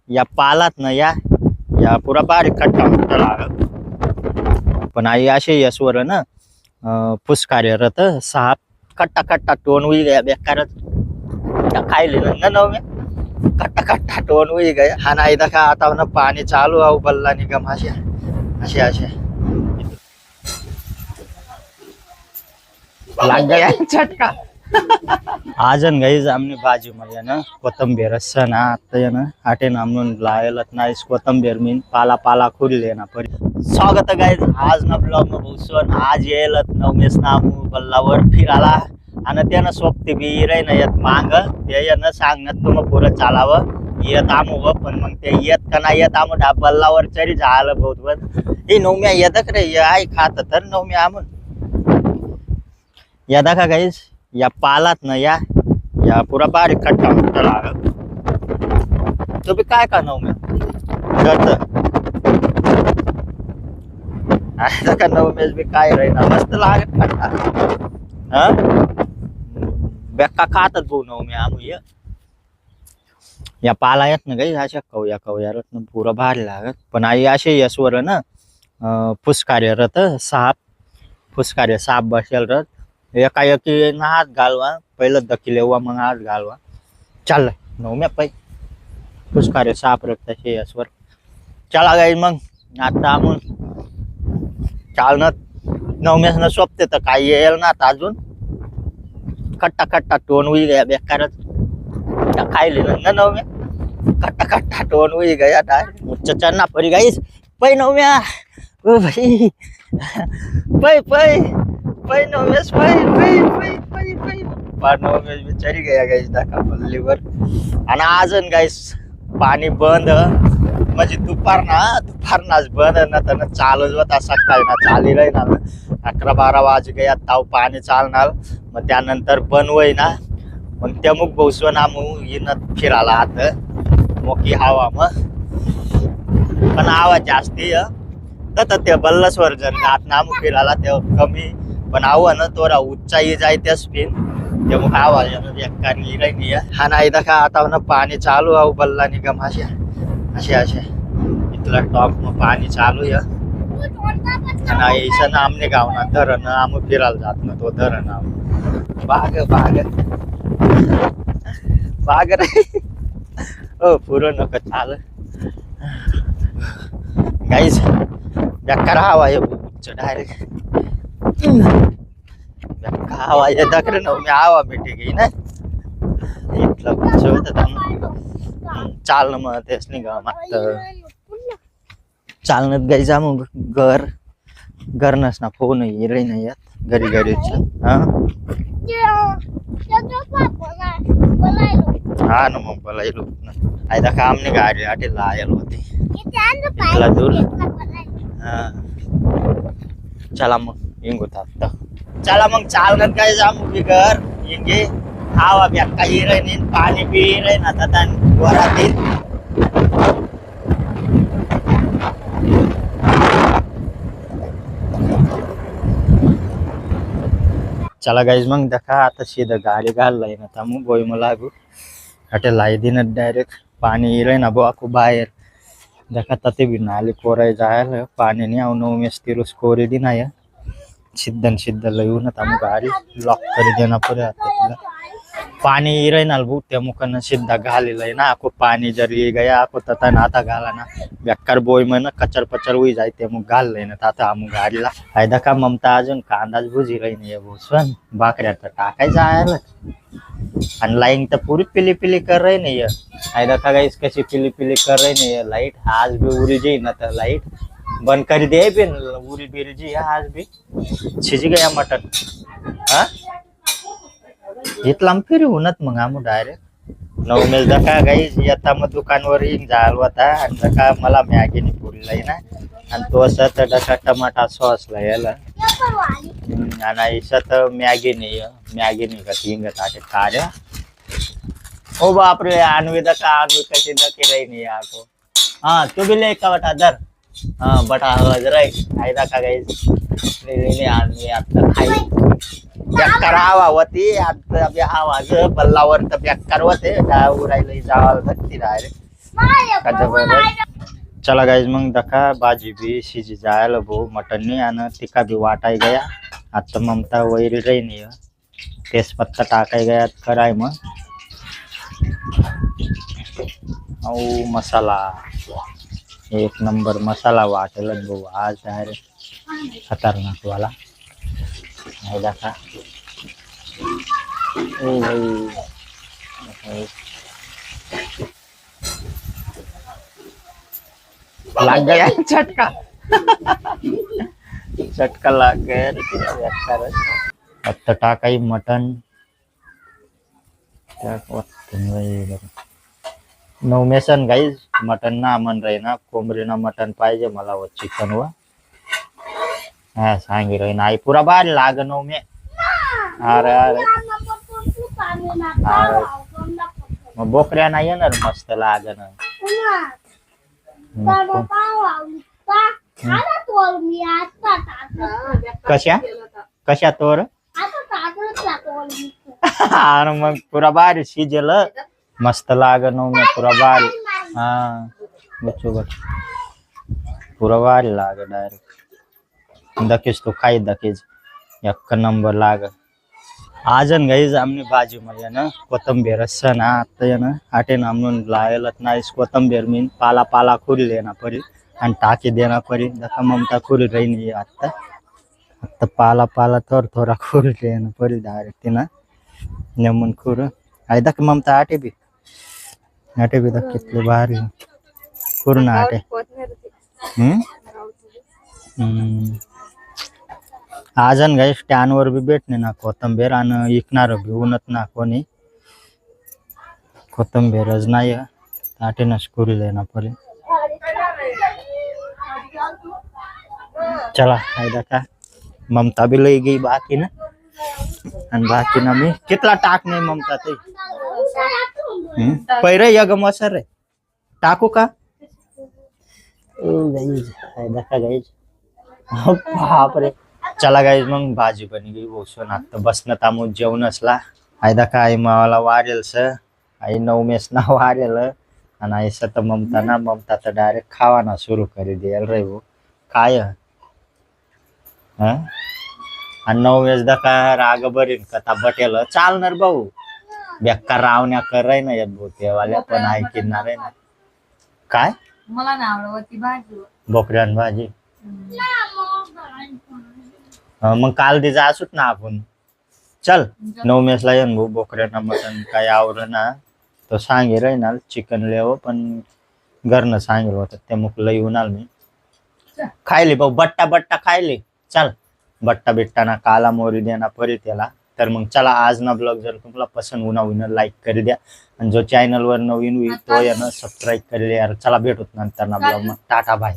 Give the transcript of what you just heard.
या पालात ना या पुरा बारीक कट्टा मोठा लागल पण आई असे यसवर ना पुस कार्यरत साप कट्टा कट्टा टोन हुई गया बेकार खाइले ना नवमे कट्टा कट्टा टोन हुई गया हा नाही देखा आता ना पानी चालू आऊ बल्ला निगम असे असे असे लाग गया झटका आजन गाईज आमने भाजी मध्ये ना कोथंबीर असं ना आता ना आटे नामून लायलत नाहीस कोथंबीर मीन पाला पाला खुरले ना परी स्वागत गाईज आज ना ब्लॉग में बसून आज येलत नवमेस नामू बल्लावर फिराला आणि त्यानं सोबती बी राही ना येत मांग ते यानं सांगत तुम पुरं चालावं येत आमू पण मग ते येत का नाही येत आमू बल्लावर तरी झालं बहुत पण हे नवम्या येतक रे आई खात तर नवम्या आमून या दाखा गाईज या पालात ना या पुरा बारीक कट्टा मोठा लागल तो बी काय का नवम्या का नवमेश बी काय राहीना मस्त लागत कट्टा हा बेक्का खातात भाऊ नवम्या आमू या पाला येत ना गाईज अशा कवयात ना पुरा भारी लागत पण आई असे यसवर ना फुसकार्यरत फुसकार्य साप बसेल रत एकाएकी ना हात घालवा पहिलं दखिले हुआ मग हात घालवा चाल नवम्या पै फुसकार्य साप रखता यसवर चला गाई मग आता आमून चालणं नवम्यास न सोपते तर काही येईल ना आता अजून कट्टा कट्टा टोन हुई गया बेकारच खाइले ना नवम्या कट्टा कट्टा टोन हुई गया डायरेक्ट चचरना पड़ी गाइस पै नवम्या ओ भाई पै पै पै नवमेश पै पै पै पै पै पार नवमेश बिचारी गया गाइस दाखा पल्लीवर आणि अजून गाइस पाणी बंद म्हणजे दुपारनाच बंद ना तर चालूच होता सकाळी ना चाली राही ना 11-12 वाज गया ताव पाणी चालणार मग त्यानंतर बंद होई ना मग त्या मुख बसवून आमू येणं फिरायला आत मोकी हवा मग पण आवाज जास्ती तर ते बल्लसवर जर जात ना आमू फिरायला ते कमी पण आव्हान थोडा उंचाई जाय त्या स्पिन ते मग आवाज बेकार नाही हा नाही देखा आता ना पाणी चालू आऊ बल्ला निगम असे असे असे इथला टॉप मग पाणी चालू नाही ना आमने गाव ना धरण आम फिरायला जात ना तो धरण बाग बाग बाग रे ओ पुरं नको चाल गाईज बेकार हवा आहे उच्च डायरेक्ट हवा येतात रे नवमी हवा भेटे गई ना इथलं उच्च होत चालणं मग तेच नाही ग मागत चालणं गाई जा मग घर नस ना फोन येईल नाही यात घरी घरीच हा ना मग बोलायलो आयदा काम नाही गाडी आटे लायल होती इथला दूर हा चला मग इंगूत आता चला मग चालणं काय जा मग घर इंगे हवा बेक्का हिरणी पाणी बी हिरणी आता वरातील चला गाईज मग देखा आता सीधा गाडी घाललाय ना त्यामुळे बोई मला लागू अटे लाई दिन डायरेक्ट पाणी हिरय ना बो बाहेर देखा तते भी नाली कोराय जायला पाणी नाही आव नवमेस तिरुस कोरी दिन आहे सिद्ध लयू ना त्यामुळे गाडी लॉक करी देना पड़े आता तिला पानी हिरय ना बू त्या मुखानं सिद्धा घालेलं ना आको पाणी जर ये गया आको तथा ना आता घाला ना बेकार बोई में ना कचर पचर हुई जाए ते मुख घाल लेना आता आम गाडीला फायदा का ममता अजून कांदाच भुजी रही नाही भूसवन भाकऱ्या तर टाकाय जायला आणि लाईन तर पूरी पिली कर रही नहीं है फायदा का गाइस कशी पिली कर रही नहीं है लाइट आज भी उड़ी जी ना तो लाइट बंद कर दे भी उड़ी बिरी जी है आज भी छिज गया मटन हाँ इथला फिर होणार मग आम डायरेक्ट नवमेश दका गाईज येता मग दुकानवर येईन जाल होता आणि दका मला मॅगीनी पुरलाय ना आणि तो असं तर दका टमाटा सॉस ला याला आणि असं मॅगीनी का तीन टाके कार्य ओ बाप रे आणवी कशी दकी रही नहीं आपको हाँ तू भी ले का बटा दर हाँ बटा आवाज रही आई दका गाईज ले आणवी आता खाई बेकार हवा होती आता आवाज बल्लावर तर बेकार होते उरायला जावं लागते डायरेक्ट काचा बरं चला गाईज मग दखा भाजी बी शिजी जायला भाऊ मटन नाही आणि तिका बी वाटाय गया आता ममता वैरी रही नाही तेजपत्ता टाकाय गया कराय मग औ मसाला एक नंबर मसाला वाटेल भाऊ आज डायरेक्ट खतरनाक वाला है देखा ओ भाई लग गया झटका झटका लग गया आता टाकाई मटन नवमेसन गाईज मटन ना मन रही ना कोंबडी ना मटन पाहिजे मला व चिकन व हा सांगी रही ना आई पूरा बार लाग नवमे अरे अरे अरे मग बोकड्या नाही येणार मस्त लागन कशा कशा तोर अरे मग पुरा बारी शिजेल मस्त लागन नवमे पुरा बारी हा बच्चो बच पुरा बारी लाग डायरेक्ट दकेज तो खाई दकेज एक नंबर लाग आजन गाईज आमने भाजी मध्ये ना कोथंबीर असं ना आता ना आटे ना म्हणून लायलत नाही कोथंबीर मीन पाला पाला खुरी लेना परी आणि टाकी देना परी दका ममता खुरी रही नाही आता आता पाला पाला थोर थोड़ा खुरी लेना परी डायरेक्ट ना नेमून खुर आई दक ममता आटे भी दक कितले भारी खुर ना आटे आजन गाई स्टँड वर बी भेटणे ना कोथंबीर आणि इकणार बी उन्हत ना कोणी कोथंबीरच नाही ताटेनच कुरी लेना परे चला फायदा का ममता बी लई गई बाकी ना आणि बाकी ना मी कितला टाक नाही ममता ते पहिरे यग मसर रे टाकू का गाईज फायदा का गाईज बाप रे चला गाईज मग भाजी बनी गई बसून आता बसणं तामून जेवण असला आयदा का आई मावाला वारेल स आई नवमेस ना वारेल आणि आई सत ममता ना ममता तर डायरेक्ट खावाना सुरू करी देल रे वो काय आणि नवमेस दका राग बरीन कथा बटेल चालणार भाऊ बेकार रावण्या कराय ना येत भाऊ तेवाल्या पण ऐकिणार आहे ना काय मला ना आवडती भाजी बोकड्यान भाजी मग काल दिजा असूत ना आपण चल नवमेसला येन भाऊ बोकड्याना मटन काय आवड ना तो सांगे रे ना चिकन लेव पण घरनं सांगेल होतं ते मुक लई होणार मी खायले भाऊ बट्टा बट्टा खायले चल बट्टा बिट्टा ना काला मोरी देना परी त्याला तर मग चला आज ना ब्लॉग जर तुम्हाला पसंत होना होईन लाईक कर द्या आणि जो चॅनल वर नवीन होईल तो यानं सबस्क्राईब कर यार चला भेटूत नंतर ना ब्लॉग मग टाटा बाय